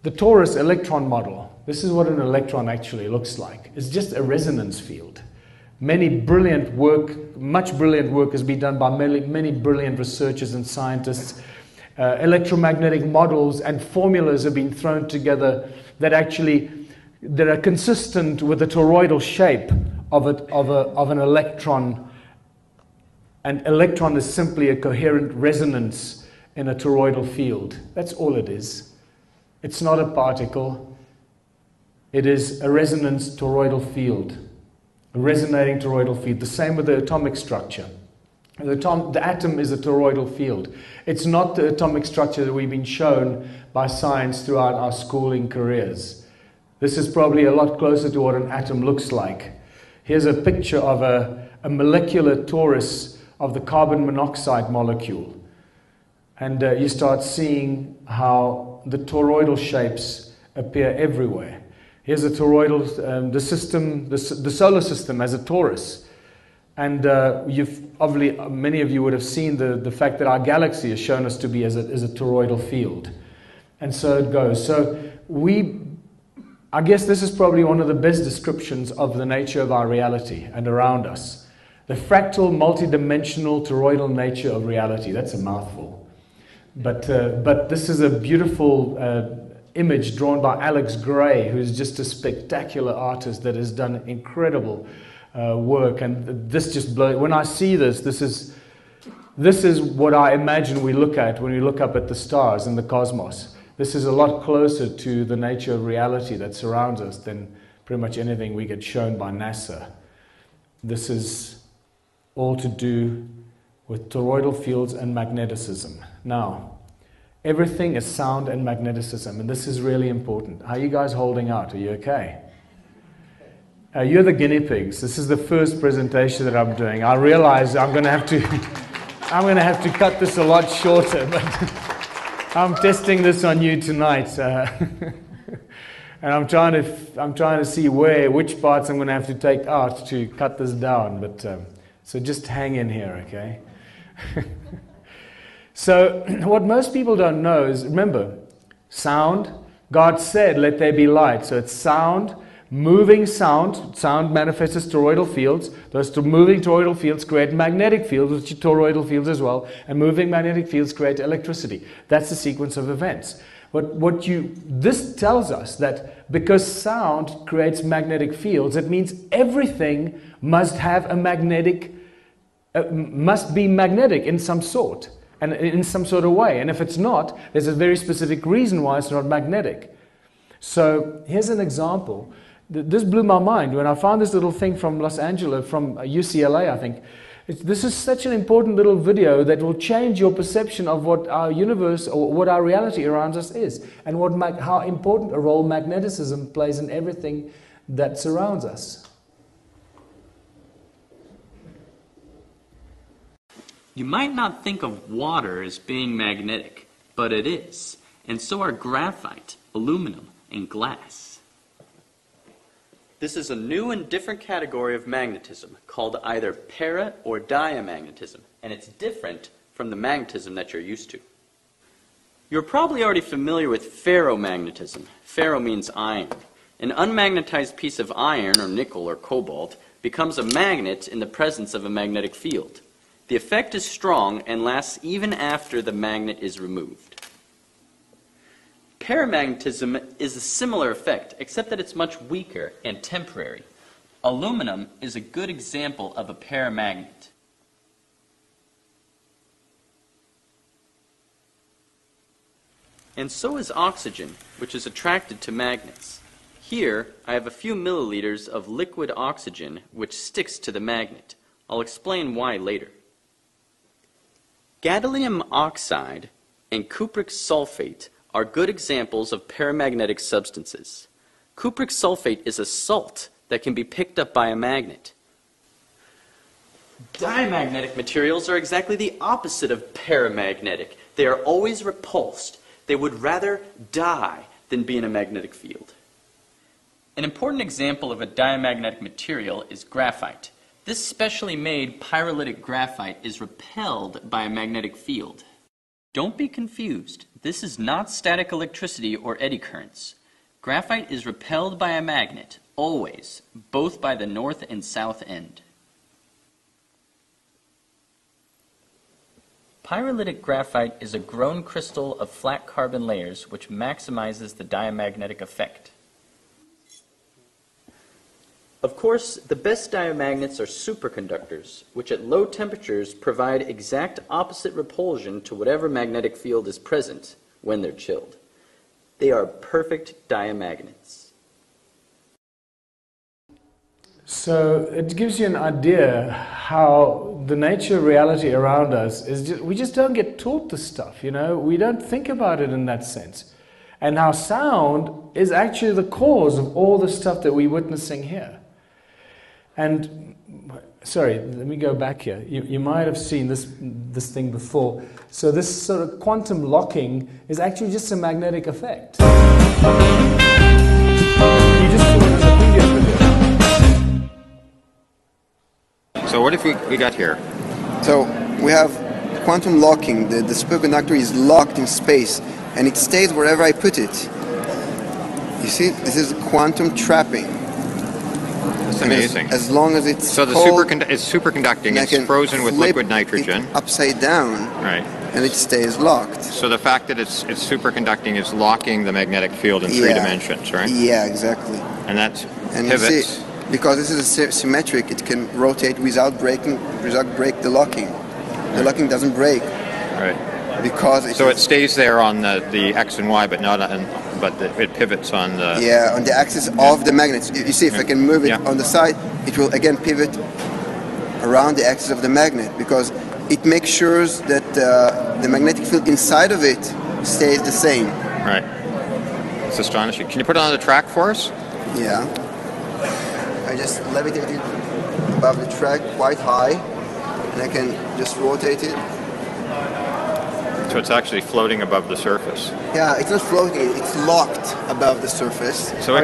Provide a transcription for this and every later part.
The torus electron model, this is what an electron actually looks like. It's just a resonance field. Much brilliant work has been done by many brilliant researchers and scientists. Electromagnetic models and formulas have been thrown together that are consistent with the toroidal shape of an electron. An electron is simply a coherent resonance in a toroidal field. That's all it is. It's not a particle. It is a resonance toroidal field, a resonating toroidal field. The same with the atomic structure. The atom is a toroidal field. It's not the atomic structure that we've been shown by science throughout our schooling careers. This is probably a lot closer to what an atom looks like. Here's a picture of a molecular torus of the carbon monoxide molecule. And you start seeing how the toroidal shapes appear everywhere. Here's a toroidal, the solar system as a torus. And many of you would have seen the fact that our galaxy has shown us to be as a toroidal field. And so it goes. So I guess this is probably one of the best descriptions of the nature of our reality and around us. The fractal, multidimensional, toroidal nature of reality. That's a mouthful. But this is a beautiful image drawn by Alex Gray, who's just a spectacular artist that has done incredible work. And this just blows. When I see this is what I imagine we look at when we look up at the stars and the cosmos. This is a lot closer to the nature of reality that surrounds us than pretty much anything we get shown by NASA. This is all to do with toroidal fields and magneticism. Now, everything is sound and magneticism, and this is really important. How are you guys holding out? Are you okay? You're the guinea pigs. This is the first presentation that I'm doing. I realize I'm going to have to cut this a lot shorter, but I'm testing this on you tonight, and I'm trying to see which parts I'm going to have to take out to cut this down. But so just hang in here, okay? So what most people don't know is, remember, sound. God said, "Let there be light." So it's sound, moving sound. Sound manifests as toroidal fields. Those moving toroidal fields create magnetic fields, which are toroidal fields as well. And moving magnetic fields create electricity. That's the sequence of events. This tells us that because sound creates magnetic fields, it means everything must have a must be magnetic in some sort. And in some sort of way. And if it's not, there's a very specific reason why it's not magnetic. So here's an example. This blew my mind when I found this little thing from Los Angeles, from UCLA, I think. This is such an important little video that will change your perception of what our universe or what our reality around us is, and how important a role magnetism plays in everything that surrounds us. You might not think of water as being magnetic, but it is, and so are graphite, aluminum, and glass. This is a new and different category of magnetism called either para or diamagnetism, and it's different from the magnetism that you're used to. You're probably already familiar with ferromagnetism. Ferro means iron. An unmagnetized piece of iron, or nickel or cobalt, becomes a magnet in the presence of a magnetic field. The effect is strong and lasts even after the magnet is removed. Paramagnetism is a similar effect, except that it's much weaker and temporary. Aluminum is a good example of a paramagnet. And so is oxygen, which is attracted to magnets. Here, I have a few milliliters of liquid oxygen, which sticks to the magnet. I'll explain why later. Gadolinium oxide and cupric sulfate are good examples of paramagnetic substances. Cupric sulfate is a salt that can be picked up by a magnet. Diamagnetic materials are exactly the opposite of paramagnetic. They are always repulsed. They would rather die than be in a magnetic field. An important example of a diamagnetic material is graphite. This specially made pyrolytic graphite is repelled by a magnetic field. Don't be confused. This is not static electricity or eddy currents. Graphite is repelled by a magnet, always, both by the north and south end. Pyrolytic graphite is a grown crystal of flat carbon layers which maximizes the diamagnetic effect. Of course, the best diamagnets are superconductors, which at low temperatures provide exact opposite repulsion to whatever magnetic field is present when they're chilled. They are perfect diamagnets. So it gives you an idea how the nature of reality around us is just, we just don't get taught this stuff, you know, we don't think about it in that sense. And how sound is actually the cause of all the stuff that we're witnessing here. And, sorry, let me go back here. You might have seen this thing before. So this sort of quantum locking is actually just a magnetic effect. You just saw it in the previous video. So what if we got here? So we have quantum locking. The superconductor is locked in space, and it stays wherever I put it. You see, this is quantum trapping. That's amazing. As long as it's so the cold, it's superconducting. It's frozen with liquid nitrogen. Upside down. Right. And it stays locked. So the fact that it's superconducting is locking the magnetic field in 3 dimensions, right? Yeah, exactly. And that and pivots. You see, because this is symmetric, it can rotate without break the locking. The locking doesn't break. Right. Because it stays there on the X and Y, but not on, it pivots on the... Yeah, on the axis of the magnets. You see, if I can move it on the side, it will again pivot around the axis of the magnet, because it makes sure that the magnetic field inside of it stays the same. Right. It's astonishing. Can you put it on the track for us? Yeah. I just levitate it above the track quite high, and I can just rotate it. So it's actually floating above the surface. Yeah, it's not floating, it's locked above the surface. So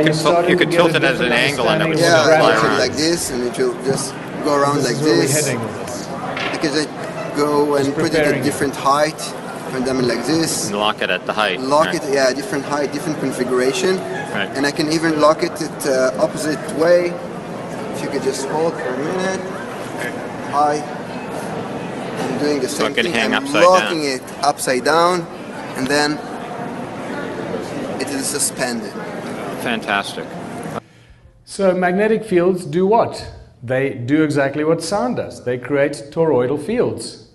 you could tilt it at an angle and it would fly around. Like this, and it will just go around like this. Heading with this. You can then go and put it at different height, and then like this. And lock it at the height. Lock it, yeah, different height, different configuration. Right. And I can even lock it at opposite way. If you could just hold for a minute. High. I'm doing the same thing. I'm locking it upside down, and then it is suspended. Fantastic. So magnetic fields do what? They do exactly what sound does. They create toroidal fields.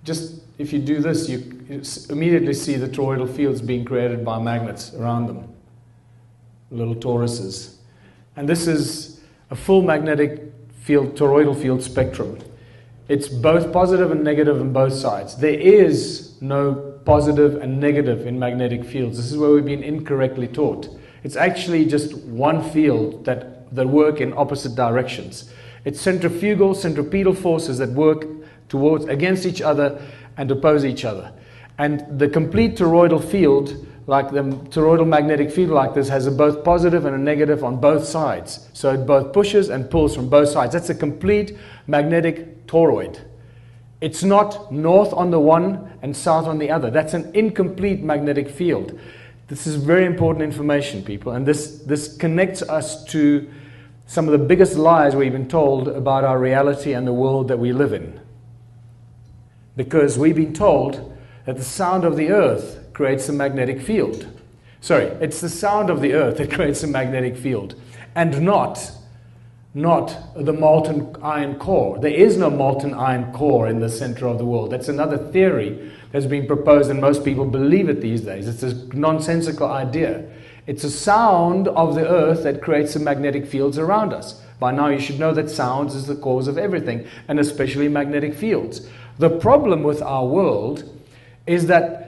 Just if you do this, you immediately see the toroidal fields being created by magnets around them, little toruses. And this is a full magnetic field, toroidal field spectrum. It's both positive and negative on both sides. There is no positive and negative in magnetic fields. This is where we've been incorrectly taught. It's actually just one field that work in opposite directions. It's centripetal forces that work against each other and oppose each other. And the complete toroidal field, like the toroidal magnetic field like this, has a both positive and a negative on both sides. So it both pushes and pulls from both sides. That's a complete magnetic toroid. It's not north on the one and south on the other. That's an incomplete magnetic field. This is very important information, people, and this connects us to some of the biggest lies we've been told about our reality and the world that we live in. Because we've been told that the sound of the earth creates a magnetic field. Sorry, it's the sound of the earth that creates a magnetic field, and not the molten iron core. There is no molten iron core in the center of the world. That's another theory that's been proposed, and most people believe it these days. It's a nonsensical idea. It's a sound of the earth that creates the magnetic fields around us. By now you should know that sound is the cause of everything, and especially magnetic fields. The problem with our world is that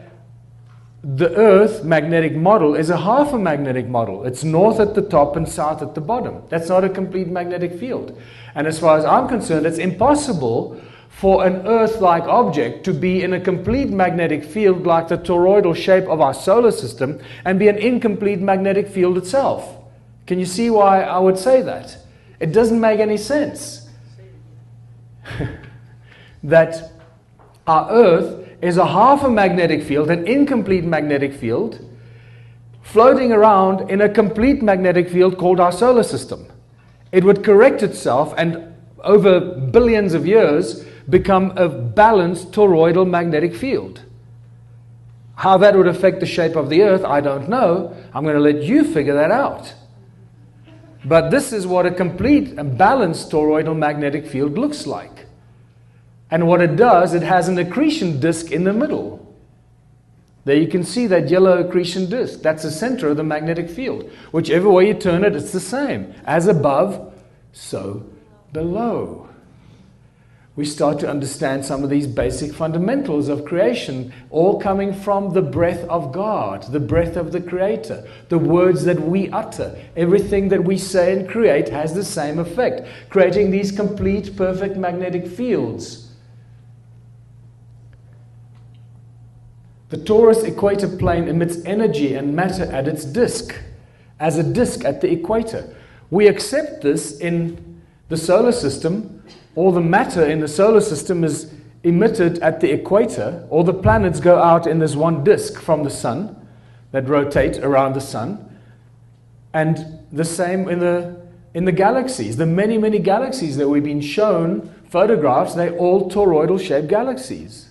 the Earth magnetic model is a half a magnetic model. It's north at the top and south at the bottom. That's not a complete magnetic field. And as far as I'm concerned, it's impossible for an Earth-like object to be in a complete magnetic field like the toroidal shape of our solar system and be an incomplete magnetic field itself. Can you see why I would say that? It doesn't make any sense. That our Earth is a half a magnetic field, an incomplete magnetic field, floating around in a complete magnetic field called our solar system. It would correct itself and over billions of years become a balanced toroidal magnetic field. How that would affect the shape of the Earth, I don't know. I'm going to let you figure that out. But this is what a complete and balanced toroidal magnetic field looks like. And what it does, it has an accretion disk in the middle. There you can see that yellow accretion disk. That's the center of the magnetic field. Whichever way you turn it, it's the same. As above, so below. We start to understand some of these basic fundamentals of creation, all coming from the breath of God, the breath of the Creator, the words that we utter. Everything that we say and create has the same effect, creating these complete, perfect magnetic fields. The torus equator plane emits energy and matter at its disk, as a disk at the equator. We accept this in the solar system. All the matter in the solar system is emitted at the equator. All the planets go out in this one disk from the sun that rotate around the sun. And the same in the galaxies. The many, many galaxies that we've been shown photographs, they're all toroidal shaped galaxies,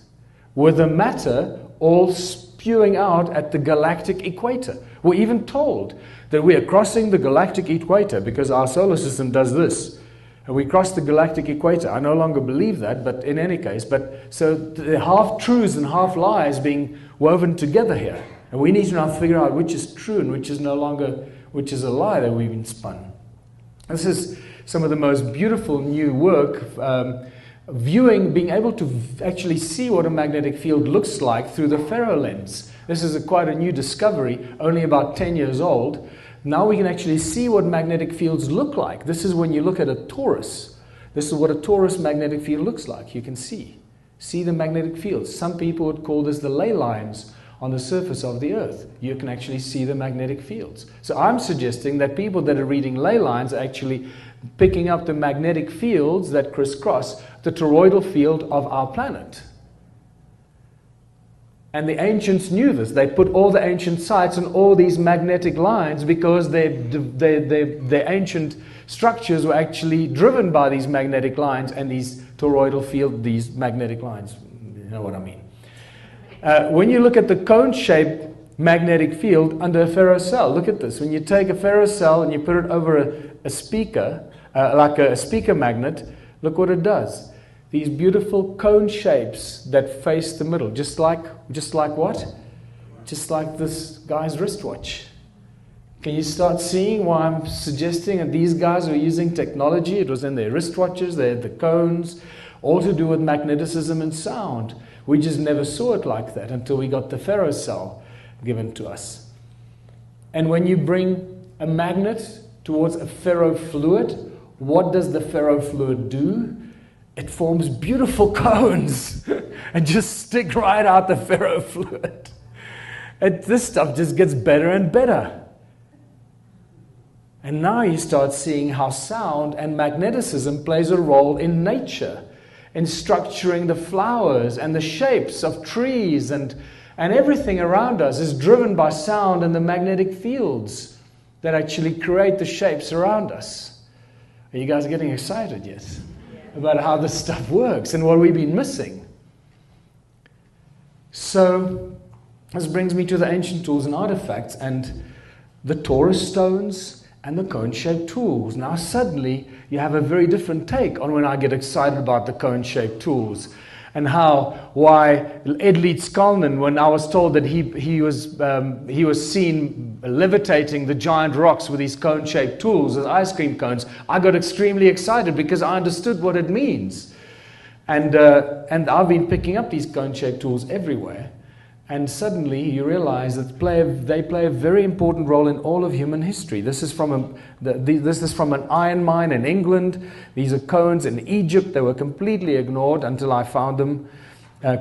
with the matter all spewing out at the galactic equator. We're even told that we are crossing the galactic equator because our solar system does this. And we cross the galactic equator. I no longer believe that, but in any case. So the half-truths and half-lies being woven together here. And we need to now figure out which is true and which is no longer, which is a lie that we've been spun. This is some of the most beautiful new work, being able to actually see what a magnetic field looks like through the ferro lens. This is quite a new discovery, only about 10 years old. Now we can actually see what magnetic fields look like. This is when you look at a torus. This is what a torus magnetic field looks like. You can see the magnetic fields. Some people would call this the ley lines on the surface of the Earth. You can actually see the magnetic fields. So I'm suggesting that people that are reading ley lines are actually picking up the magnetic fields that crisscross the toroidal field of our planet. And the ancients knew this. They put all the ancient sites on all these magnetic lines because their ancient structures were actually driven by these magnetic lines and these toroidal field, these magnetic lines. You know what I mean. When you look at the cone-shaped magnetic field under a ferrocell, look at this. When you take a ferrocell and you put it over a speaker, like a speaker magnet, look what it does. These beautiful cone shapes that face the middle, just like what? Just like this guy's wristwatch. Can you start seeing why I'm suggesting that these guys were using technology? It was in their wristwatches, they had the cones, all to do with magneticism and sound. We just never saw it like that until we got the ferrocell given to us. And when you bring a magnet towards a ferrofluid, what does the ferrofluid do? It forms beautiful cones and just stick right out the ferrofluid. And this stuff just gets better and better. And now you start seeing how sound and magneticism plays a role in nature, in structuring the flowers and the shapes of trees, and everything around us is driven by sound and the magnetic fields that actually create the shapes around us. Are you guys getting excited yet? About how this stuff works and what we've been missing. So this brings me to the ancient tools and artifacts and the torus stones and the cone-shaped tools. Now suddenly you have a very different take on when I get excited about the cone-shaped tools, and why Edley Skalnin, when I was told that he was seen levitating the giant rocks with these cone-shaped tools as ice cream cones, I got extremely excited because I understood what it means. And I've been picking up these cone-shaped tools everywhere. And suddenly you realize that they play a very important role in all of human history. This is from an iron mine in England. These are cones in Egypt. They were completely ignored until I found them.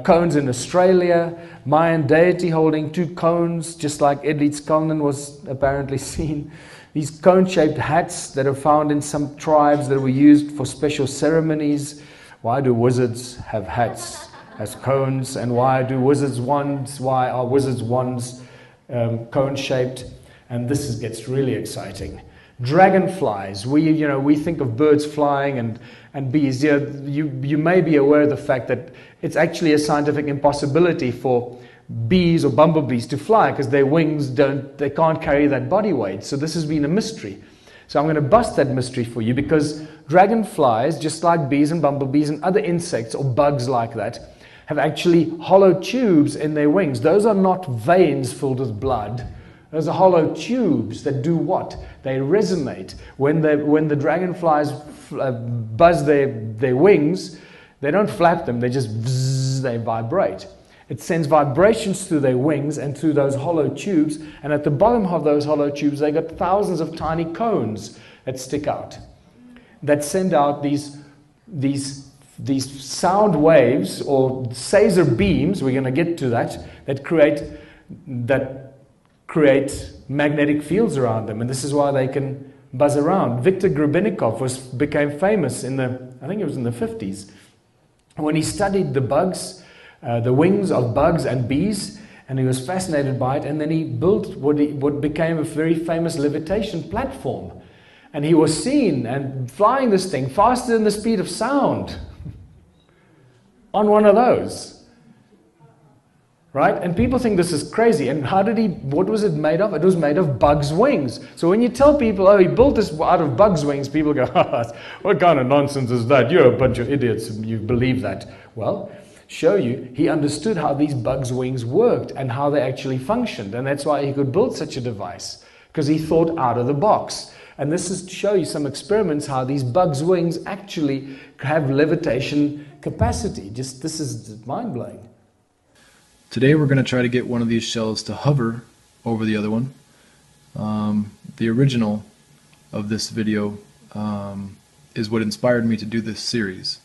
Cones in Australia. Mayan deity holding two cones, just like Edley Skalnin was apparently seen. These cone-shaped hats that are found in some tribes that were used for special ceremonies. Why do wizards have hats has cones, and why are wizards' wands cone-shaped? And this gets really exciting. Dragonflies, we think of birds flying and bees. You may be aware of the fact that it's actually a scientific impossibility for bees or bumblebees to fly because their wings they can't carry that body weight. So this has been a mystery. So I'm going to bust that mystery for you, because dragonflies, just like bees and bumblebees and other insects or bugs like that, have actually hollow tubes in their wings. Those are not veins filled with blood. Those are hollow tubes that do what? They resonate. When the dragonflies buzz their wings, they don't flap them, they just bzzz, they vibrate. It sends vibrations through their wings and through those hollow tubes, and at the bottom of those hollow tubes they got thousands of tiny cones that stick out, that send out these sound waves or SASER beams, we're going to get to that create magnetic fields around them, and this is why they can buzz around. Viktor Grebennikov became famous I think it was in the 50s, when he studied the bugs, the wings of bugs and bees, and he was fascinated by it, and then he built what became a very famous levitation platform, and he was seen and flying this thing faster than the speed of sound on one of those, right? And people think this is crazy. And what was it made of? It was made of bugs' wings. So when you tell people, oh, he built this out of bugs' wings, people go, what kind of nonsense is that? You're a bunch of idiots if you believe that. Well, show you, he understood how these bugs' wings worked and how they actually functioned, and that's why he could build such a device, because he thought out of the box. And this is to show you some experiments how these bugs' wings actually have levitation capacity. This is mind-blowing. Today we're going to try to get one of these shells to hover over the other one. The original of this video is what inspired me to do this series.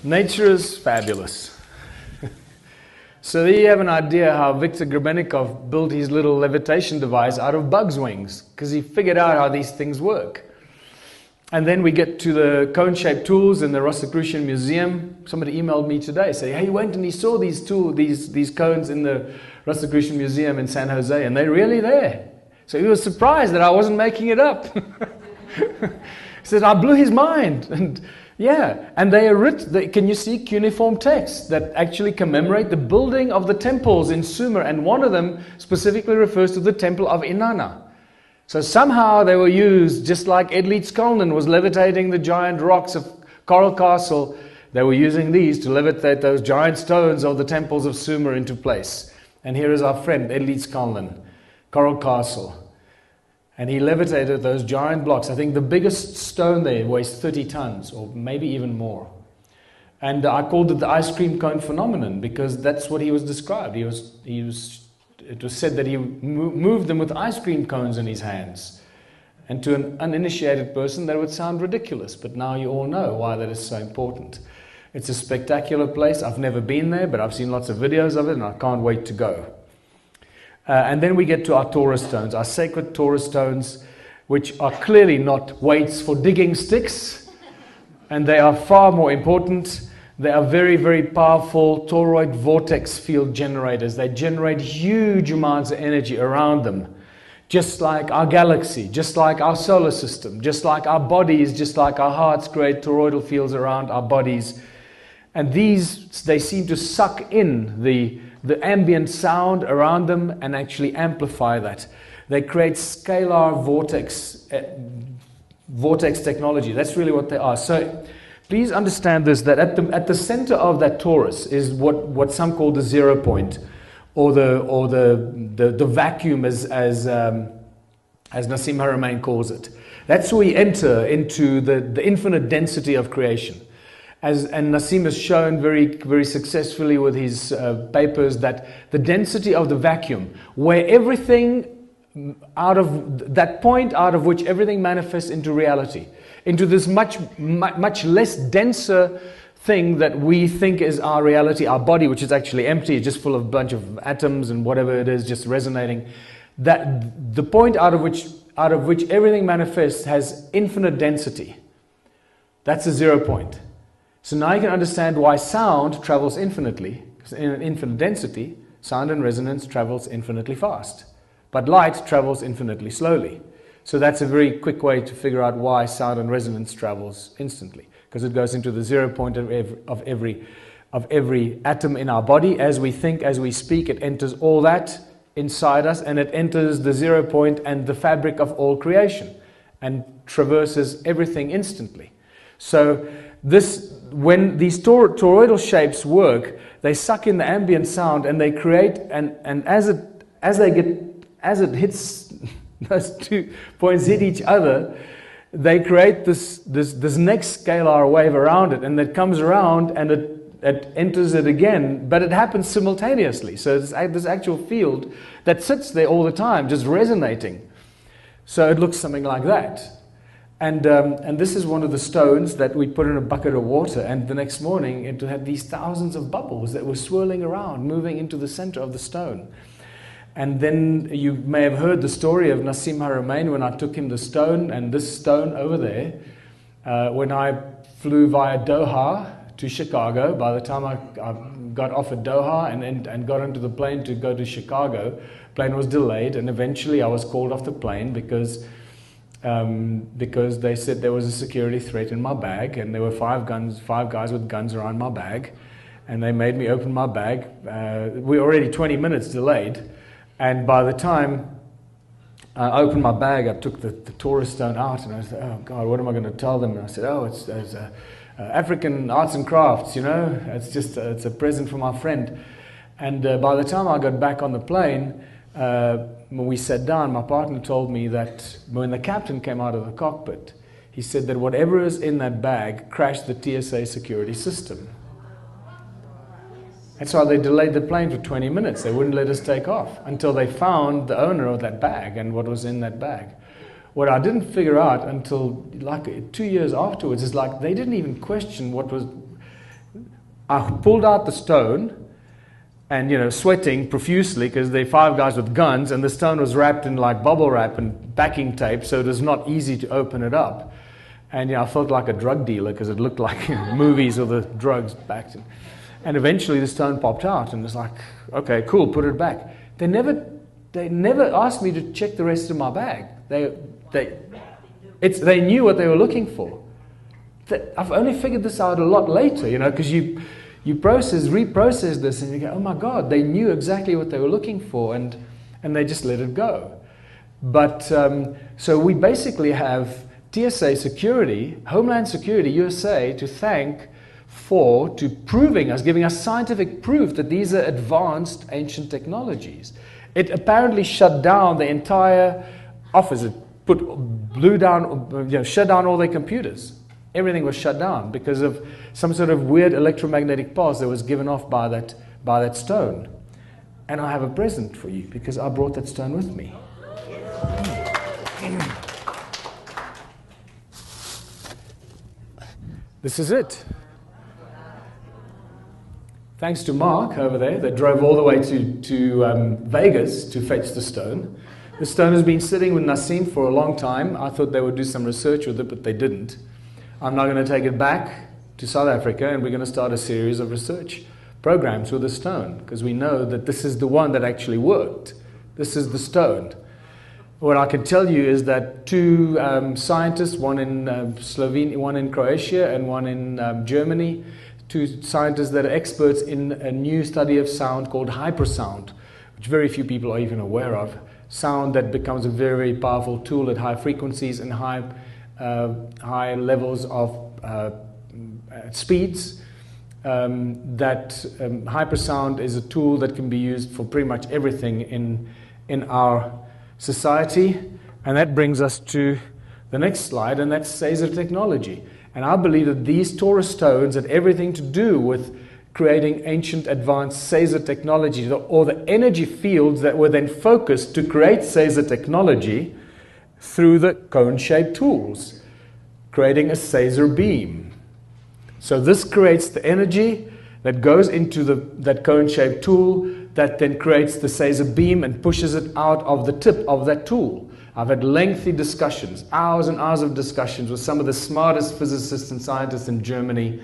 Nature is fabulous. So there you have an idea how Viktor Grebennikov built his little levitation device out of bugs' wings, because he figured out how these things work. And then we get to the cone-shaped tools in the Rosicrucian Museum. Somebody emailed me today, saying, hey, he went and he saw these cones in the Rosicrucian Museum in San Jose, and they're really there. So he was surprised that I wasn't making it up. He said, I blew his mind. And yeah, and they are written, can you see cuneiform texts that actually commemorate the building of the temples in Sumer, and one of them specifically refers to the temple of Inanna. So somehow they were used, just like Edlitz-Kolnen was levitating the giant rocks of Coral Castle, they were using these to levitate those giant stones of the temples of Sumer into place. And here is our friend Edlitz-Kolnen, Coral Castle. And he levitated those giant blocks. I think the biggest stone there weighs 30 tons, or maybe even more. And I called it the ice cream cone phenomenon, because that's what he was described. It was said that he moved them with ice cream cones in his hands. And to an uninitiated person, that would sound ridiculous. But now you all know why that is so important. It's a spectacular place. I've never been there, but I've seen lots of videos of it, and I can't wait to go. And then we get to our Taurus stones, our sacred Taurus stones, which are clearly not weights for digging sticks, and they are far more important. They are very, very powerful toroid vortex field generators. They generate huge amounts of energy around them, just like our galaxy, just like our solar system, just like our bodies, just like our hearts create toroidal fields around our bodies. And these, they seem to suck in the ambient sound around them and actually amplify that. They create scalar vortex technology. That's really what they are. So please understand this, that at the center of that torus is what some call the 0 point, or the vacuum, as Nassim Haramein calls it. That's where we enter into the infinite density of creation. and Nassim has shown very, very successfully with his papers that the density of the vacuum, where everything out of that point out of which everything manifests into reality, into this much less denser thing that we think is our reality, our body, which is actually empty, it's just full of a bunch of atoms and whatever it is, just resonating. That the point out of which everything manifests has infinite density. That's the 0 point. So now you can understand why sound travels infinitely. Because in an infinite density, sound and resonance travels infinitely fast. But light travels infinitely slowly. So that's a very quick way to figure out why sound and resonance travels instantly. Because it goes into the 0 point of every atom in our body. As we think, as we speak, it enters all that inside us, and it enters the 0 point and the fabric of all creation, and traverses everything instantly. So when these toroidal shapes work, they suck in the ambient sound and they create, and as it hits, those 2 points hit each other, they create this next scalar wave around it, and it comes around and it enters it again, but it happens simultaneously. So it's this actual field that sits there all the time, just resonating. So it looks something like that. And this is one of the stones that we put in a bucket of water, and the next morning it had these thousands of bubbles that were swirling around, moving into the center of the stone. And then you may have heard the story of Nassim Haramein when I took him the stone, and this stone over there, when I flew via Doha to Chicago. By the time I got off at Doha and got into the plane to go to Chicago, plane was delayed, and eventually I was called off the plane because they said there was a security threat in my bag, and there were five guys with guns around my bag, and they made me open my bag. We were already 20 minutes delayed, and by the time I opened my bag, I took the Torah stone out, and I said, "Oh God, what am I going to tell them?" And I said, "Oh, it's African arts and crafts, you know. It's a present from my friend." And by the time I got back on the plane, when we sat down, my partner told me that when the captain came out of the cockpit, he said that whatever is in that bag crashed the TSA security system. That's why they delayed the plane for 20 minutes. They wouldn't let us take off until they found the owner of that bag and what was in that bag. What I didn't figure out until like 2 years afterwards is like they didn't even question what was... I pulled out the stone and, you know, sweating profusely because they're five guys with guns, and the stone was wrapped in like bubble wrap and backing tape, so it was not easy to open it up. And, you know, I felt like a drug dealer because it looked like, you know, movies or the drugs backed in. And eventually the stone popped out, and it's like, okay, cool, put it back. They never asked me to check the rest of my bag. They knew what they were looking for. I've only figured this out a lot later, you know, because you reprocess this, and you go, oh my God, they knew exactly what they were looking for, and they just let it go. But so we basically have TSA security, Homeland Security, USA, to thank for giving us scientific proof that these are advanced ancient technologies. It apparently shut down the entire office. It shut down all their computers. Everything was shut down because of some sort of weird electromagnetic pulse that was given off by that stone. And I have a present for you because I brought that stone with me. This is it. Thanks to Mark over there that drove all the way to Vegas to fetch the stone. The stone has been sitting with Nassim for a long time. I thought they would do some research with it, but they didn't. I'm now going to take it back to South Africa, and we're going to start a series of research programs with the stone, because we know that this is the one that actually worked. This is the stone. What I can tell you is that two scientists, one in Slovenia, one in Croatia, and one in Germany, two scientists that are experts in a new study of sound called hypersound, which very few people are even aware of. Sound that becomes a very, very powerful tool at high frequencies and high levels of speeds. Hypersound is a tool that can be used for pretty much everything in our society. And that brings us to the next slide, and that's SASER technology. And I believe that these Taurus stones had everything to do with creating ancient advanced SASER technology, or the energy fields that were then focused to create SASER technology through the cone-shaped tools, creating a SASER beam. So this creates the energy that goes into that cone-shaped tool that then creates the SASER beam and pushes it out of the tip of that tool. I've had lengthy discussions, hours and hours of discussions with some of the smartest physicists and scientists in Germany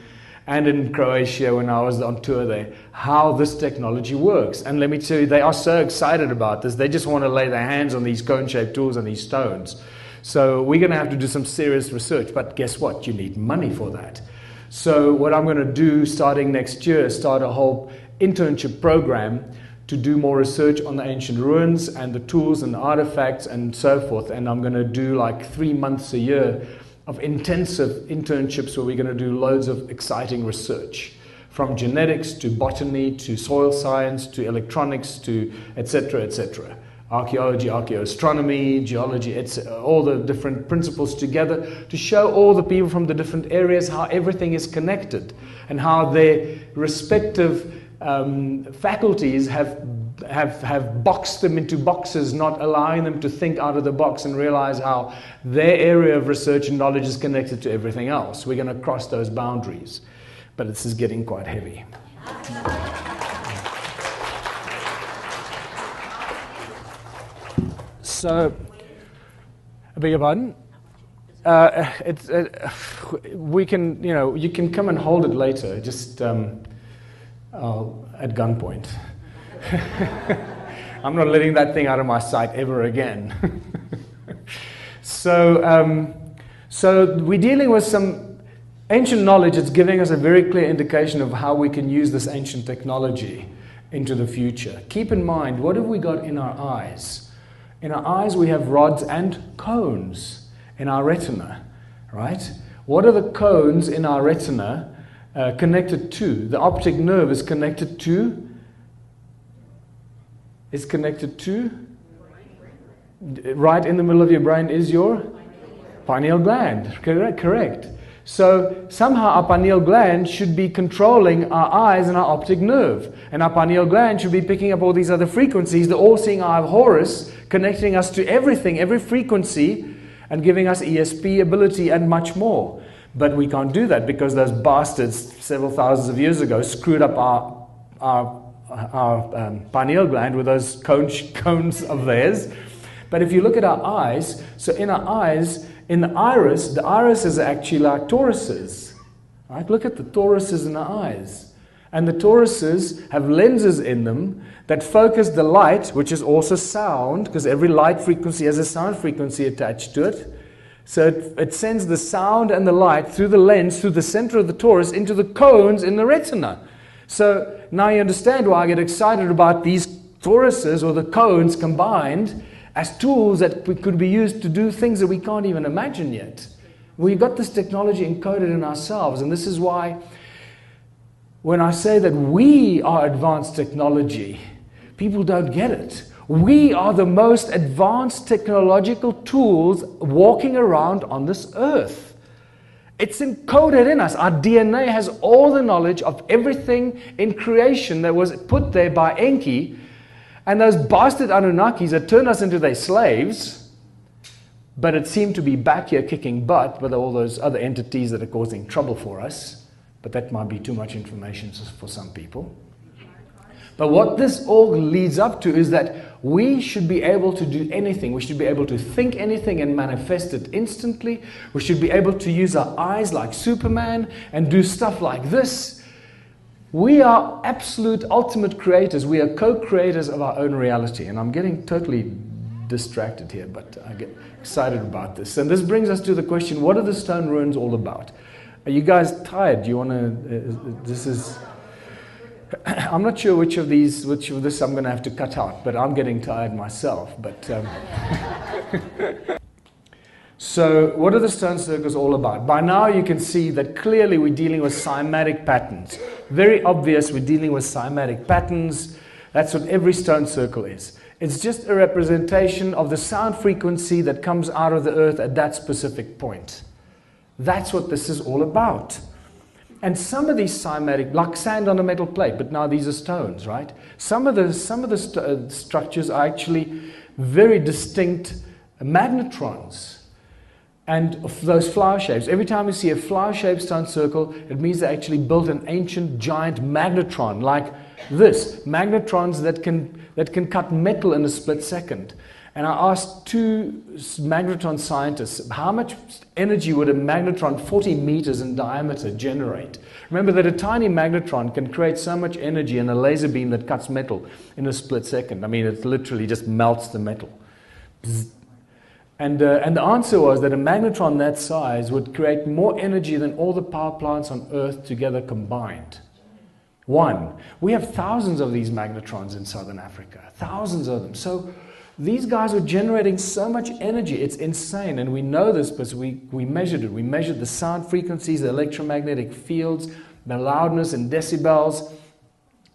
and in Croatia when I was on tour there, how this technology works. And let me tell you, they are so excited about this. They just want to lay their hands on these cone-shaped tools and these stones. So we're going to have to do some serious research. But guess what? You need money for that. So what I'm going to do starting next year is start a whole internship program to do more research on the ancient ruins and the tools and the artifacts and so forth. And I'm going to do like 3 months a year of intensive internships where we're going to do loads of exciting research, from genetics to botany to soil science to electronics to etc., etc. Archaeology, archaeoastronomy, geology, etc. All the different principles together to show all the people from the different areas how everything is connected and how their respective faculties have boxed them into boxes, not allowing them to think out of the box and realize how their area of research and knowledge is connected to everything else. We're going to cross those boundaries, but this is getting quite heavy. So, I beg your pardon? We can, you can come and hold it later, just at gunpoint. I'm not letting that thing out of my sight ever again. So we're dealing with some ancient knowledge that's giving us a very clear indication of how we can use this ancient technology into the future. Keep in mind, what have we got in our eyes? In our eyes we have rods and cones in our retina, right? What are the cones in our retina connected to? The optic nerve is connected to? Right in the middle of your brain is your pineal gland. Correct. So somehow our pineal gland should be controlling our eyes and our optic nerve. And our pineal gland should be picking up all these other frequencies, the all-seeing eye of Horus, connecting us to everything, every frequency, and giving us ESP ability and much more. But we can't do that because those bastards several thousands of years ago screwed up our pineal gland with those cones of theirs. But if you look at our eyes, so in our eyes, in the iris is actually like toruses. Right? Look at the toruses in our eyes. And the toruses have lenses in them that focus the light, which is also sound, because every light frequency has a sound frequency attached to it. So it sends the sound and the light through the lens, through the center of the torus, into the cones in the retina. So now you understand why I get excited about these toruses or the cones combined as tools that could be used to do things that we can't even imagine yet. We've got this technology encoded in ourselves, and this is why when I say that we are advanced technology, people don't get it. We are the most advanced technological tools walking around on this earth. It's encoded in us. Our DNA has all the knowledge of everything in creation that was put there by Enki. And those bastard Anunnakis that turned us into their slaves, but it seemed to be back here kicking butt with all those other entities that are causing trouble for us. But that might be too much information for some people. But what this all leads up to is that we should be able to do anything. We should be able to think anything and manifest it instantly. We should be able to use our eyes like Superman and do stuff like this. We are absolute ultimate creators. We are co-creators of our own reality. And I'm getting totally distracted here, but I get excited about this. And this brings us to the question, what are the stone ruins all about? Are you guys tired? Do you want to... I'm not sure which of this I'm going to have to cut out, but I'm getting tired myself. But so what are the stone circles all about? By now you can see that clearly we're dealing with cymatic patterns. Very obvious we're dealing with cymatic patterns. That's what every stone circle is. It's just a representation of the sound frequency that comes out of the earth at that specific point. That's what this is all about. And some of these cymatic, like sand on a metal plate, but now these are stones, right? Some of the structures are actually very distinct magnetrons. And of those flower shapes, every time you see a flower-shaped stone circle, it means they actually built an ancient giant magnetron like this. Magnetrons that can cut metal in a split second. And I asked 2 magnetron scientists, how much energy would a magnetron 40 meters in diameter generate? Remember that a tiny magnetron can create so much energy in a laser beam that cuts metal in a split second. I mean, it literally just melts the metal. Bzz. And the answer was that a magnetron that size would create more energy than all the power plants on Earth together combined. We have thousands of these magnetrons in southern Africa, thousands of them. So these guys are generating so much energy, it's insane. And we know this because we measured it. We measured the sound frequencies, the electromagnetic fields, the loudness in decibels.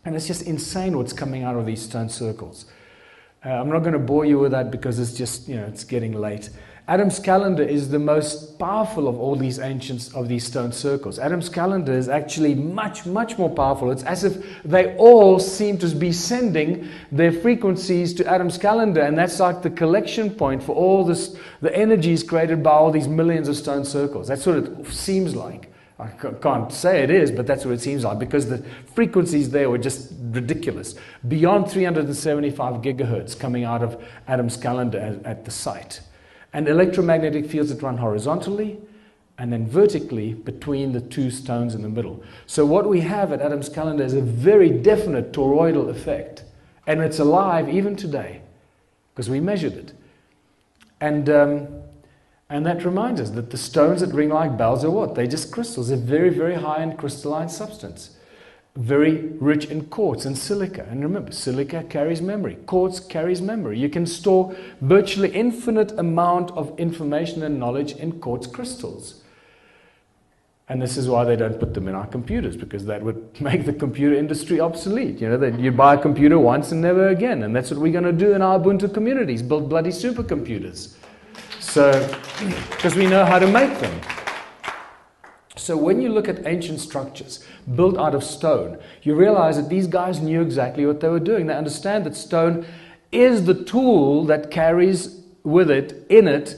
And it's just insane what's coming out of these stone circles. I'm not going to bore you with that because it's just, it's getting late. Adam's calendar is the most powerful of all these ancients of these stone circles. Adam's calendar is actually much, much more powerful. It's as if they all seem to be sending their frequencies to Adam's calendar, and that's like the collection point for all this, the energies created by all these millions of stone circles. That's what it seems like. I can't say it is, but that's what it seems like, because the frequencies there were just ridiculous. Beyond 375 gigahertz coming out of Adam's calendar at the site. And electromagnetic fields that run horizontally and then vertically between the 2 stones in the middle. So what we have at Adam's calendar is a very definite toroidal effect. And it's alive even today, because we measured it. And that reminds us that the stones that ring like bells are what? They're just crystals. They're very, very high in crystalline substance. Very rich in quartz and silica. And remember, silica carries memory. Quartz carries memory. You can store virtually infinite amount of information and knowledge in quartz crystals. And this is why they don't put them in our computers, because that would make the computer industry obsolete. That you buy a computer once and never again. And that's what we're going to do in our Ubuntu communities, build bloody supercomputers. So, because we know how to make them. So when you look at ancient structures built out of stone, you realize that these guys knew exactly what they were doing. They understand that stone is the tool that carries with it, in it,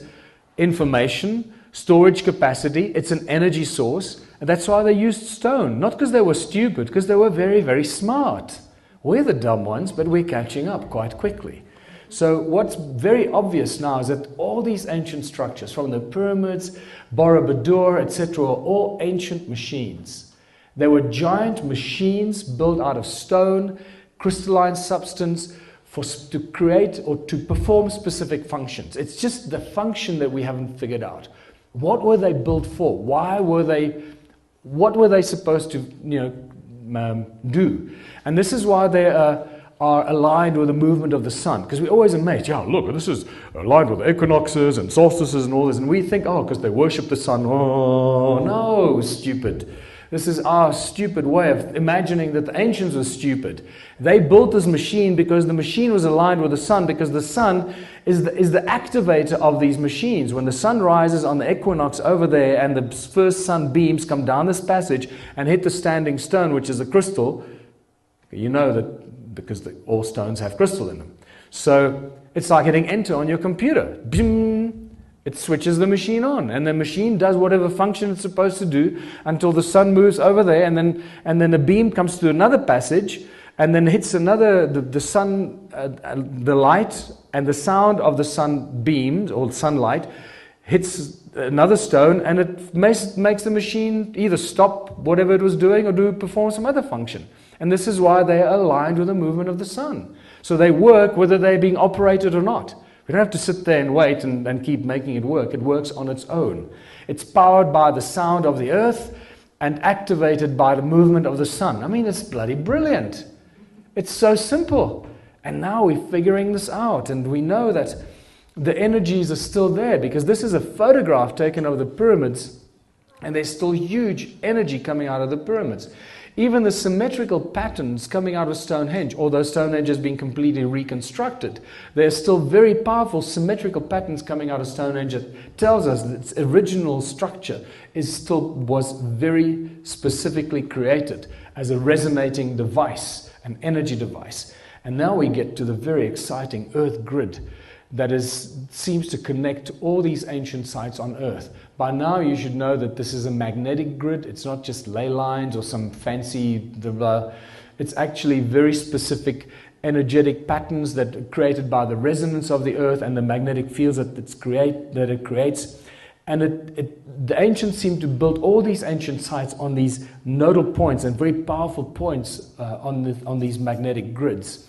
information, storage capacity. It's an energy source. And that's why they used stone. Not because they were stupid, because they were very, very smart. We're the dumb ones, but we're catching up quite quickly. So what's very obvious now is that all these ancient structures, from the pyramids, Borobudur, etc., are all ancient machines. They were giant machines built out of stone, crystalline substance, to create or to perform specific functions. It's just the function that we haven't figured out. What were they built for? What were they supposed to do? And this is why they are aligned with the movement of the sun, because we're always amazed. Yeah, look, this is aligned with equinoxes and solstices and all this, and we think, oh, because they worship the sun. Oh, no, stupid. This is our stupid way of imagining that the ancients were stupid. They built this machine because the machine was aligned with the sun, because the sun is the activator of these machines. When the sun rises on the equinox over there and the first sun beams come down this passage and hit the standing stone, which is a crystal, you know that because all stones have crystal in them. So it's like hitting enter on your computer. Bing! It switches the machine on, and the machine does whatever function it's supposed to do until the sun moves over there, and then a beam comes through another passage, and then hits another, the sun, the light, and the sound of the sun beams, or sunlight, hits another stone, and it makes the machine either stop whatever it was doing or perform some other function. And this is why they are aligned with the movement of the sun. So they work whether they're being operated or not. We don't have to sit there and wait and keep making it work. It works on its own. It's powered by the sound of the earth and activated by the movement of the sun. I mean, it's bloody brilliant. It's so simple. And now we're figuring this out, and we know that the energies are still there, because this is a photograph taken of the pyramids, and there's still huge energy coming out of the pyramids. Even the symmetrical patterns coming out of Stonehenge, although Stonehenge has been completely reconstructed, there are still very powerful symmetrical patterns coming out of Stonehenge that tells us that its original structure was very specifically created as a resonating device, an energy device. And now we get to the very exciting Earth grid that seems to connect all these ancient sites on Earth. By now you should know that this is a magnetic grid. It's not just ley lines or some fancy it's actually very specific energetic patterns that are created by the resonance of the Earth and the magnetic fields that it creates. And the ancients seem to build all these ancient sites on these nodal points and very powerful points on these magnetic grids.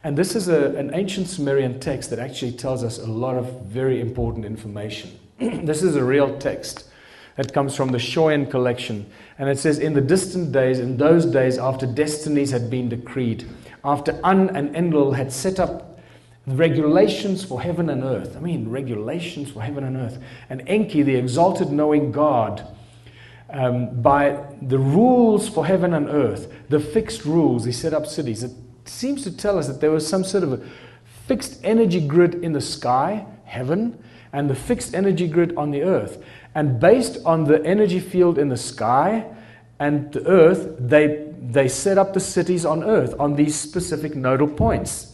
And this is an ancient Sumerian text that actually tells us a lot of very important information. This is a real text that comes from the Shoyan collection. And it says, in the distant days, in those days after destinies had been decreed, after An and Enlil had set up regulations for heaven and earth. I mean, regulations for heaven and earth. And Enki, the exalted knowing God, by the rules for heaven and earth, the fixed rules, he set up cities. It seems to tell us that there was some sort of a fixed energy grid in the sky, heaven, and the fixed energy grid on the earth. And based on the energy field in the sky and the earth, they set up the cities on earth on these specific nodal points.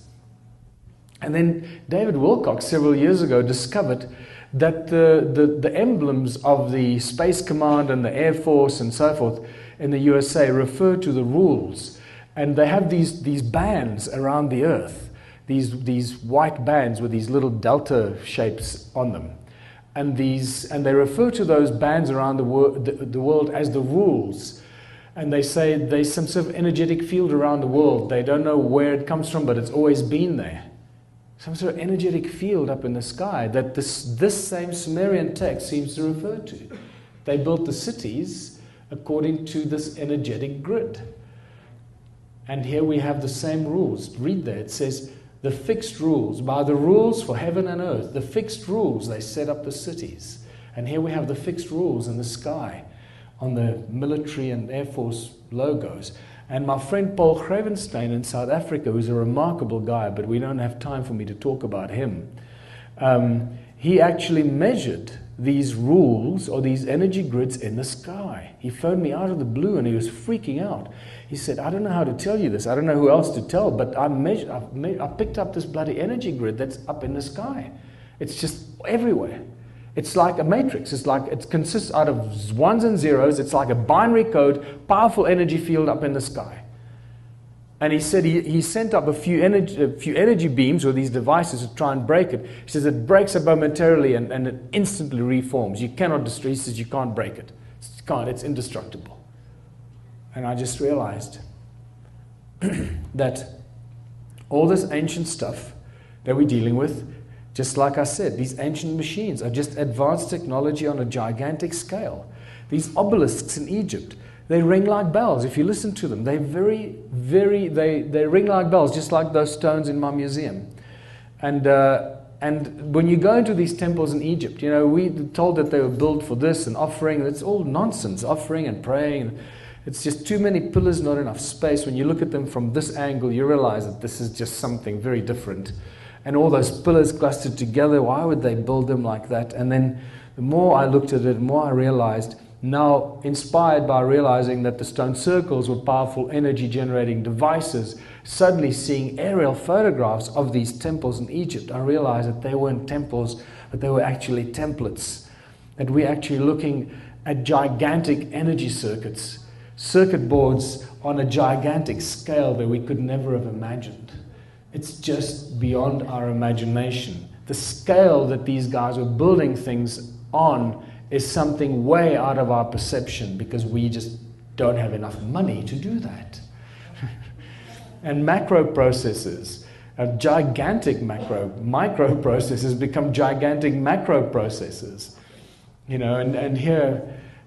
And then David Wilcox several years ago discovered that the emblems of the Space Command and the Air Force and so forth in the USA refer to the rules. And they have these bands around the earth, these white bands with these little delta shapes on them. And they refer to those bands around the world as the rules. And they say there's some sort of energetic field around the world. They don't know where it comes from, but it's always been there. Some sort of energetic field up in the sky that this same Sumerian text seems to refer to. They built the cities according to this energetic grid. And here we have the same rules. Read there, it says, the fixed rules, by the rules for heaven and earth, the fixed rules, they set up the cities. And here we have the fixed rules in the sky on the military and Air Force logos. And my friend Paul Gravenstein in South Africa, who's a remarkable guy, but we don't have time for me to talk about him, he actually measured these rules or these energy grids in the sky. He phoned me out of the blue and he was freaking out. He said, I don't know how to tell you this. I don't know who else to tell, but I picked up this bloody energy grid that's up in the sky. It's just everywhere. It's like a matrix. It's like it consists out of ones and zeros. It's like a binary code, powerful energy field up in the sky. And he said he sent up a few energy beams with these devices to try and break it. He says it breaks it momentarily and it instantly reforms. You cannot destroy it. He says you can't break it. It's indestructible. And I just realized that all this ancient stuff that we're dealing with, just like I said, these ancient machines are just advanced technology on a gigantic scale. These obelisks in Egypt, they ring like bells. If you listen to them, they ring like bells, just like those stones in my museum. And when you go into these temples in Egypt, you know, we were told that they were built for this and offering. It's all nonsense, offering and praying. It's just too many pillars, not enough space. When you look at them from this angle, you realize that this is just something very different. And all those pillars clustered together, why would they build them like that? And then the more I looked at it, the more I realized, now inspired by realizing that the stone circles were powerful energy generating devices, suddenly seeing aerial photographs of these temples in Egypt, I realized that they weren't temples, but they were actually templates. That we're actually looking at gigantic energy circuits, circuit boards on a gigantic scale that we could never have imagined. It's just beyond our imagination. The scale that these guys were building things on is something way out of our perception because we just don't have enough money to do that. And macroprocessors, gigantic microprocessors become gigantic macroprocessors. You know, and here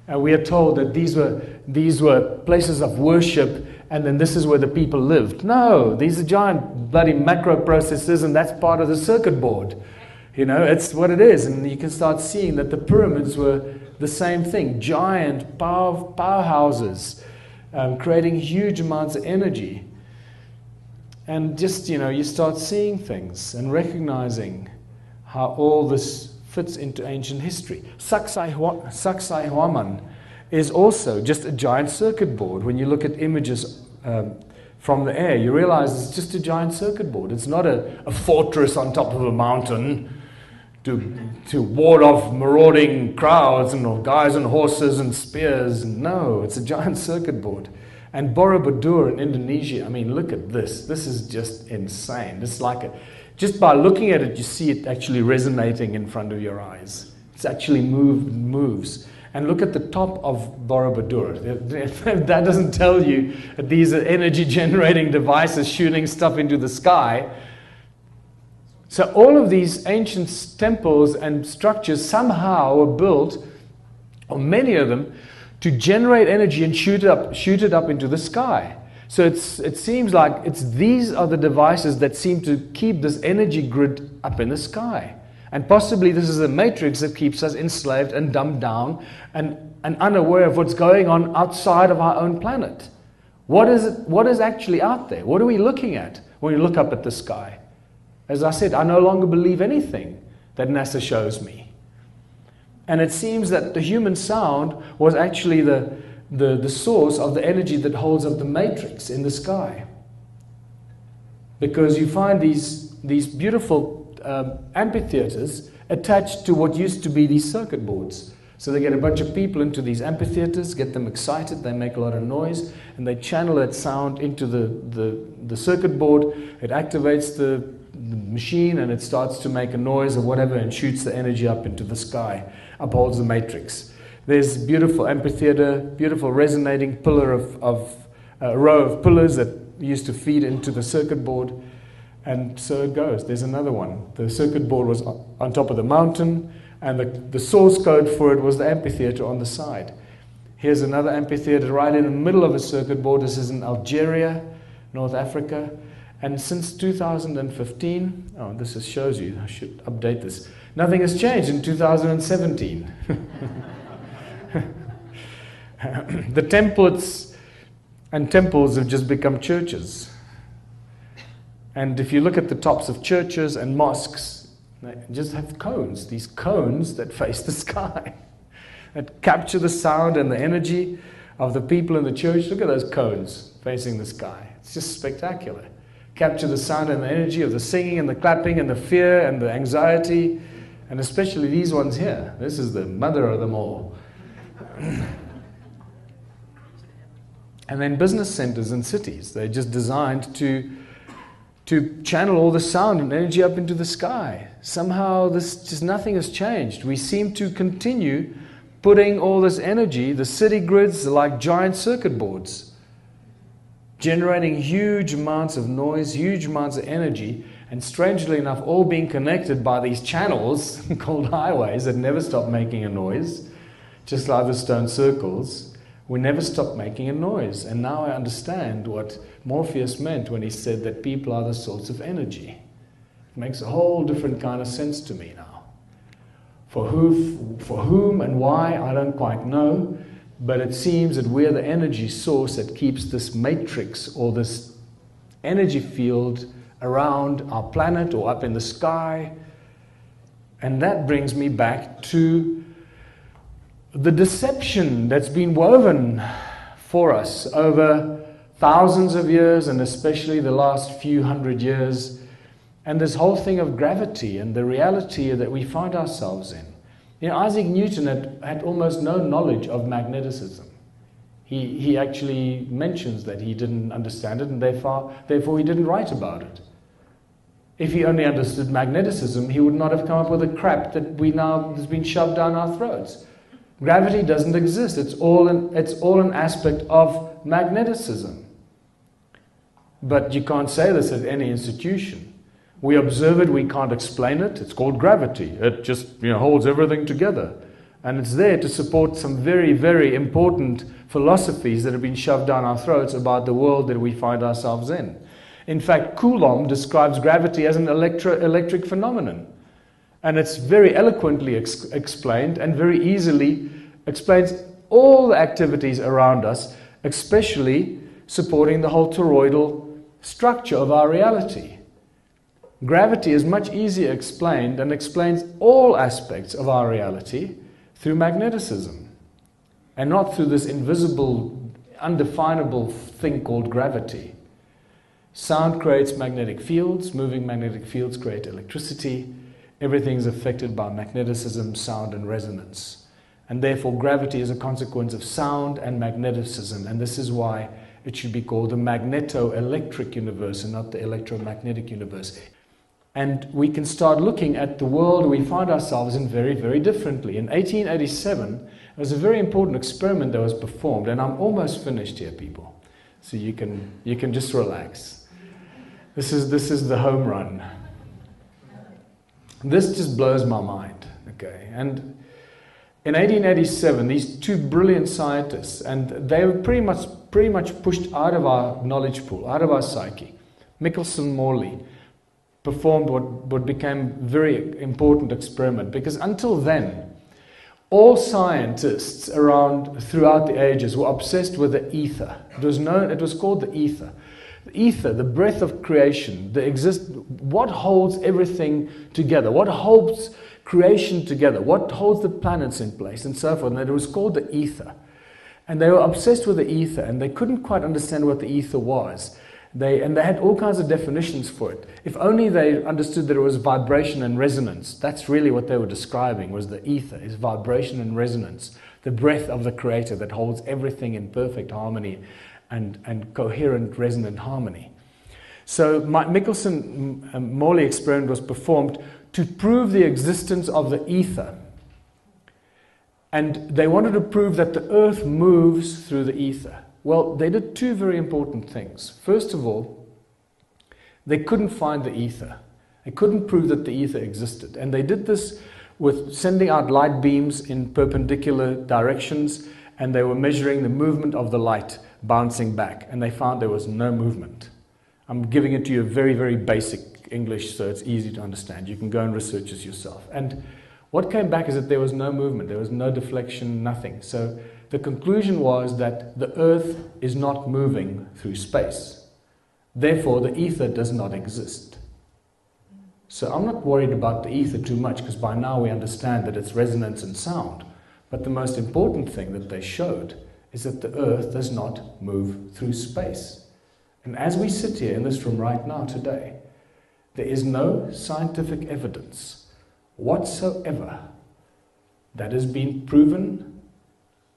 we are told that these were places of worship, and then this is where the people lived. No, these are giant bloody macroprocessors, and that's part of the circuit board. You know, it's what it is, and you can start seeing that the pyramids were the same thing, giant powerhouses creating huge amounts of energy. And just, you start seeing things and recognizing how all this fits into ancient history. Sacsayhuaman is also just a giant circuit board. When you look at images from the air, you realize it's just a giant circuit board. It's not a fortress on top of a mountain to ward off marauding crowds and guys on horses and spears. No, it's a giant circuit board. And Borobudur in Indonesia, I mean, look at this. This is just insane. It's like just by looking at it, you see it actually resonating in front of your eyes. It's actually moves. And look at the top of Borobudur. That doesn't tell you that these are energy generating devices shooting stuff into the sky. So all of these ancient temples and structures somehow were built, or many of them, to generate energy and shoot it up into the sky. So it seems like these are the devices that seem to keep this energy grid up in the sky. And possibly this is a matrix that keeps us enslaved and dumbed down and unaware of what's going on outside of our own planet. What is actually out there? What are we looking at when we look up at the sky? As I said, I no longer believe anything that NASA shows me. And it seems that the human sound was actually the source of the energy that holds up the matrix in the sky. Because you find these beautiful amphitheaters attached to what used to be these circuit boards. So they get a bunch of people into these amphitheaters, get them excited, they make a lot of noise, and they channel that sound into the circuit board. It activates the machine and it starts to make a noise or whatever and shoots the energy up into the sky, upholds the matrix. There's beautiful amphitheater, beautiful resonating pillar of a row of pillars that used to feed into the circuit board. And so it goes. There's another one. The circuit board was on top of the mountain, and the source code for it was the amphitheater on the side. Here's another amphitheater right in the middle of a circuit board. This is in Algeria, North Africa. And since 2015, this shows you, I should update this. Nothing has changed in 2017. The templates and temples have just become churches. And if you look at the tops of churches and mosques, they just have cones, these cones that face the sky, that capture the sound and the energy of the people in the church. Look at those cones facing the sky. It's just spectacular. Capture the sound and the energy of the singing and the clapping and the fear and the anxiety, and especially these ones here. This is the mother of them all. And then business centers and cities, they're just designed to channel all the sound and energy up into the sky. Somehow nothing has changed. We seem to continue putting all this energy, the city grids are like giant circuit boards, generating huge amounts of noise, huge amounts of energy, and strangely enough, all being connected by these channels called highways that never stop making a noise, just like the stone circles. We never stop making a noise. And now I understand what Morpheus meant when he said that people are the source of energy. It makes a whole different kind of sense to me now. For whom and why, I don't quite know, but it seems that we're the energy source that keeps this matrix or this energy field around our planet or up in the sky. And that brings me back to the deception that's been woven for us over thousands of years, and especially the last few hundred years, and this whole thing of gravity and the reality that we find ourselves in. You know, Isaac Newton had almost no knowledge of magneticism. He actually mentions that he didn't understand it, and therefore he didn't write about it. If he only understood magneticism, he would not have come up with the crap that has been shoved down our throats. Gravity doesn't exist. It's all an aspect of magneticism. But you can't say this at any institution. We observe it, we can't explain it. It's called gravity. It just holds everything together. And it's there to support some very, very important philosophies that have been shoved down our throats about the world that we find ourselves in. In fact, Coulomb describes gravity as an electric phenomenon. And it's very eloquently explained and very easily explains all the activities around us especially supporting the whole toroidal structure of our reality. Gravity is much easier explained and explains all aspects of our reality through magneticism, and not through this invisible, undefinable thing called gravity. Sound creates magnetic fields, moving magnetic fields create electricity, everything is affected by magneticism, sound and resonance. And therefore gravity is a consequence of sound and magneticism, and this is why it should be called the magneto-electric universe and not the electromagnetic universe. And we can start looking at the world we find ourselves in very, very differently. In 1887, there was a very important experiment that was performed, and I'm almost finished here, people. So you can just relax. This is the home run. This just blows my mind, okay? And in 1887, these two brilliant scientists, and they were pretty much pushed out of our knowledge pool, out of our psyche. Michelson Morley performed what became a very important experiment, because until then, all scientists throughout the ages were obsessed with the ether. It was called the ether. The ether, the breath of creation, what holds everything together, what holds creation together, what holds the planets in place, and so forth. And it was called the ether. And they were obsessed with the ether, and they couldn't quite understand what the ether was. They had all kinds of definitions for it. If only they understood that it was vibration and resonance. That's really what they were describing, was the ether, is vibration and resonance. The breath of the Creator that holds everything in perfect harmony and coherent, resonant harmony. So Michelson-Morley experiment was performed to prove the existence of the ether. And they wanted to prove that the Earth moves through the ether. Well, they did two very important things. First of all, they couldn't find the ether. They couldn't prove that the ether existed. And they did this with sending out light beams in perpendicular directions, and they were measuring the movement of the light bouncing back, and they found there was no movement. I'm giving it to you very, very basic English, so it's easy to understand. You can go and research this yourself. And what came back is that there was no movement, there was no deflection, nothing. So the conclusion was that the Earth is not moving through space. Therefore, the ether does not exist. So I'm not worried about the ether too much, because by now we understand that it's resonance and sound. But the most important thing that they showed is that the Earth does not move through space. And as we sit here in this room right now today, there is no scientific evidence whatsoever that has been proven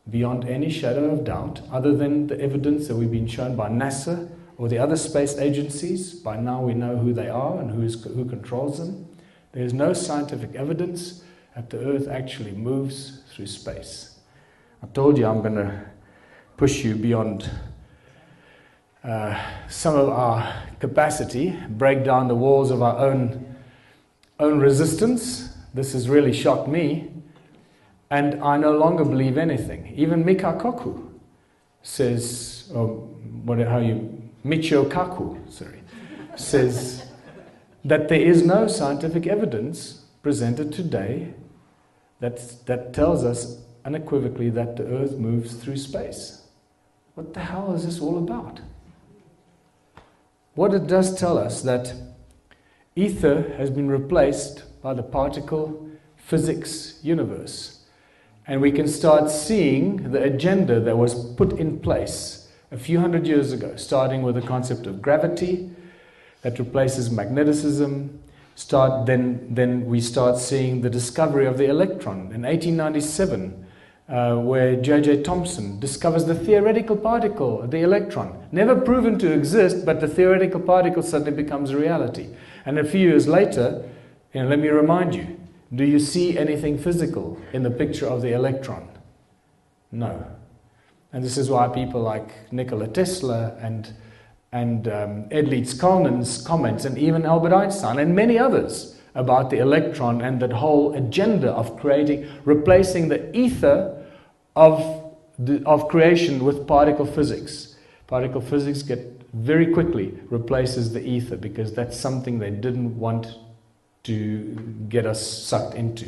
beyond any shadow of doubt, other than the evidence that we've been shown by NASA or the other space agencies. By now we know who they are and who controls them. There is no scientific evidence that the Earth actually moves through space. I told you I'm going to push you beyond some of our capacity, break down the walls of our own resistance. This has really shocked me, and I no longer believe anything. Even Michio Kaku says, Michio Kaku, says that there is no scientific evidence presented today that tells us unequivocally that the Earth moves through space. What the hell is this all about? What it does tell us that ether has been replaced by the particle physics universe. And we can start seeing the agenda that was put in place a few hundred years ago, starting with the concept of gravity that replaces magneticism. Then we start seeing the discovery of the electron in 1897, where J.J. Thomson discovers the theoretical particle, the electron. Never proven to exist, but the theoretical particle suddenly becomes a reality. And a few years later, let me remind you, do you see anything physical in the picture of the electron? No. And this is why people like Nikola Tesla and Ed Leeds-Kalnin's comments, and even Albert Einstein and many others about the electron and that whole agenda of replacing the ether of creation with particle physics. Particle physics very quickly replaces the ether, because that's something they didn't want to get us sucked into.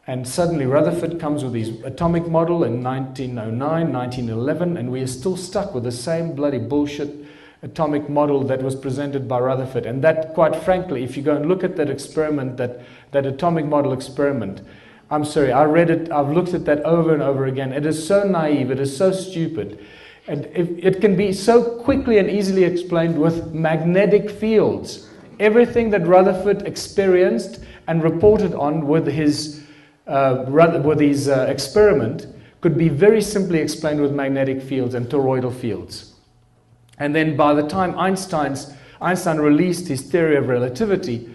And suddenly Rutherford comes with his atomic model in 1909, 1911, and we are still stuck with the same bloody bullshit atomic model that was presented by Rutherford. And that, quite frankly, if you go and look at that experiment, that atomic model experiment, I'm sorry, I read it, I've looked at that over and over again. It is so naive, it is so stupid. And it can be so quickly and easily explained with magnetic fields. Everything that Rutherford experienced and reported on with his experiment could be very simply explained with magnetic fields and toroidal fields. And then by the time Einstein released his theory of relativity,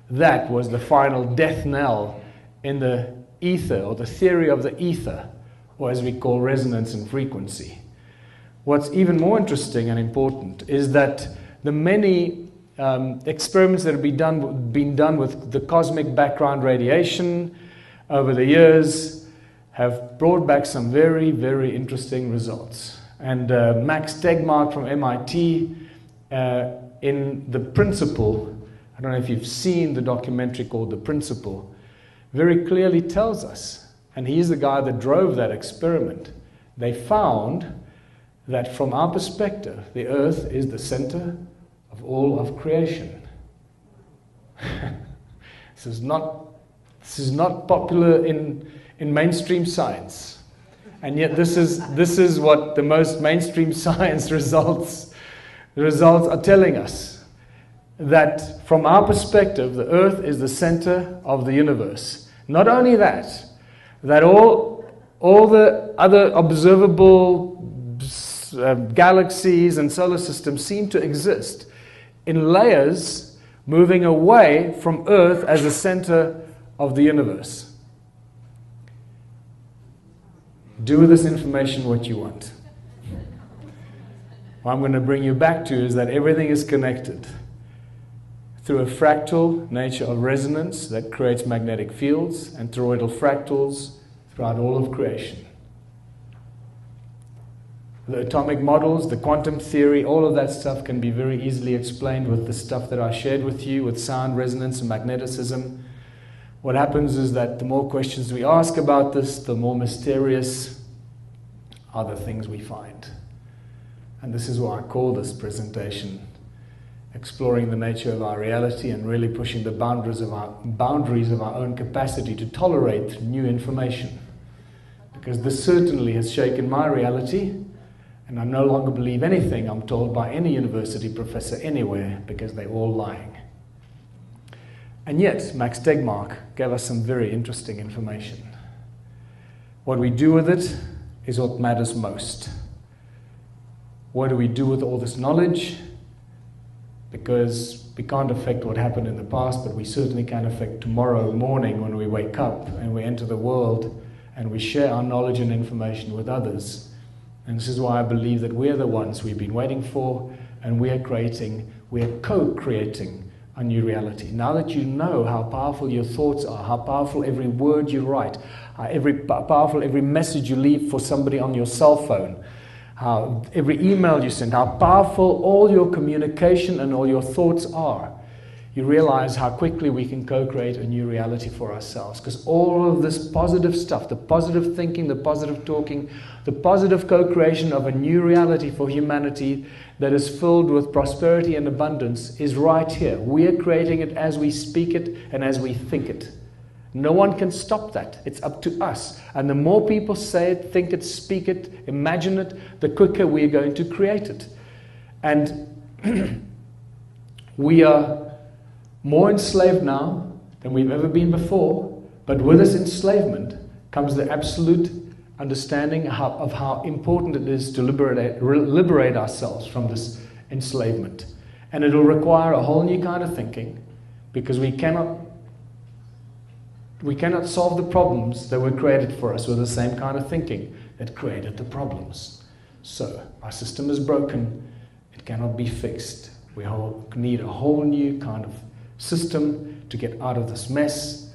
that was the final death knell in the ether, or the theory of the ether, or as we call resonance and frequency. What's even more interesting and important is that the many experiments that have been done with the cosmic background radiation over the years have brought back some very, very interesting results. And Max Tegmark from MIT, in The Principle, I don't know if you've seen the documentary called The Principle, very clearly tells us, and he's the guy that drove that experiment, they found that from our perspective, the Earth is the center of all of creation. This is not popular in mainstream science. And yet this is what the most mainstream science results are telling us. That from our perspective, the Earth is the center of the universe. Not only that all the other observable galaxies and solar systems seem to exist in layers moving away from Earth as the center of the universe. Do with this information what you want. What I'm going to bring you back to is that everything is connected through a fractal nature of resonance that creates magnetic fields and toroidal fractals throughout all of creation. The atomic models, the quantum theory, all of that stuff can be very easily explained with the stuff that I shared with you, with sound, resonance, and magneticism. What happens is that the more questions we ask about this, the more mysterious are the things we find. And this is why I call this presentation exploring the nature of our reality and really pushing the boundaries of our own capacity to tolerate new information. Because this certainly has shaken my reality, and I no longer believe anything I'm told by any university professor anywhere, because they're all lying. And yet, Max Tegmark gave us some very interesting information. What we do with it is what matters most. What do we do with all this knowledge? Because we can't affect what happened in the past, but we certainly can affect tomorrow morning when we wake up and we enter the world and we share our knowledge and information with others. And this is why I believe that we're the ones we've been waiting for, and we are co-creating a new reality. Now that you know how powerful your thoughts are, how powerful every word you write, how powerful every message you leave for somebody on your cell phone, how every email you send, how powerful all your communication and all your thoughts are, you realize how quickly we can co-create a new reality for ourselves. Because all of this positive stuff, the positive thinking, the positive talking, the positive co-creation of a new reality for humanity that is filled with prosperity and abundance is right here. We are creating it as we speak it and as we think it. No one can stop that. It's up to us. And the more people say it, think it, speak it, imagine it, the quicker we're going to create it. And we are more enslaved now than we've ever been before, but with this enslavement comes the absolute understanding of how important it is to liberate ourselves from this enslavement. And it'll require a whole new kind of thinking, because we cannot solve the problems that were created for us with the same kind of thinking that created the problems. So our system is broken, it cannot be fixed. We need a whole new kind of system to get out of this mess.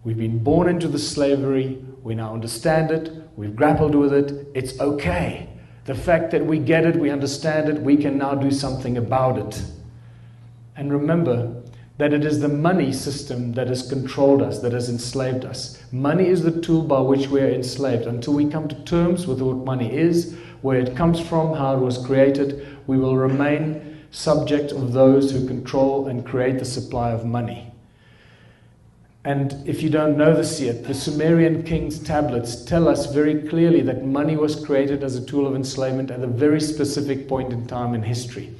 We've been born into the slavery, we now understand it, we've grappled with it, it's okay. The fact that we get it, we understand it, we can now do something about it. And remember, that it is the money system that has controlled us, that has enslaved us. Money is the tool by which we are enslaved. Until we come to terms with what money is, where it comes from, how it was created, we will remain subject of those who control and create the supply of money. And if you don't know this yet, the Sumerian king's tablets tell us very clearly that money was created as a tool of enslavement at a very specific point in time in history.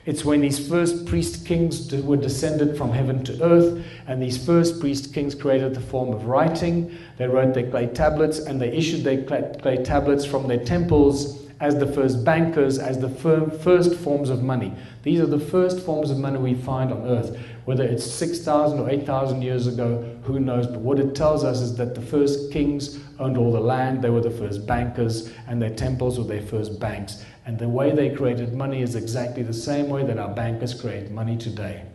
It's when these first priest kings were descended from heaven to earth, and these first priest kings created the form of writing. They wrote their clay tablets, and they issued their clay tablets from their temples as the first bankers, as the first forms of money. These are the first forms of money we find on earth. Whether it's 6,000 or 8,000 years ago, who knows? But what it tells us is that the first kings owned all the land, they were the first bankers, and their temples were their first banks. And the way they created money is exactly the same way that our bankers create money today.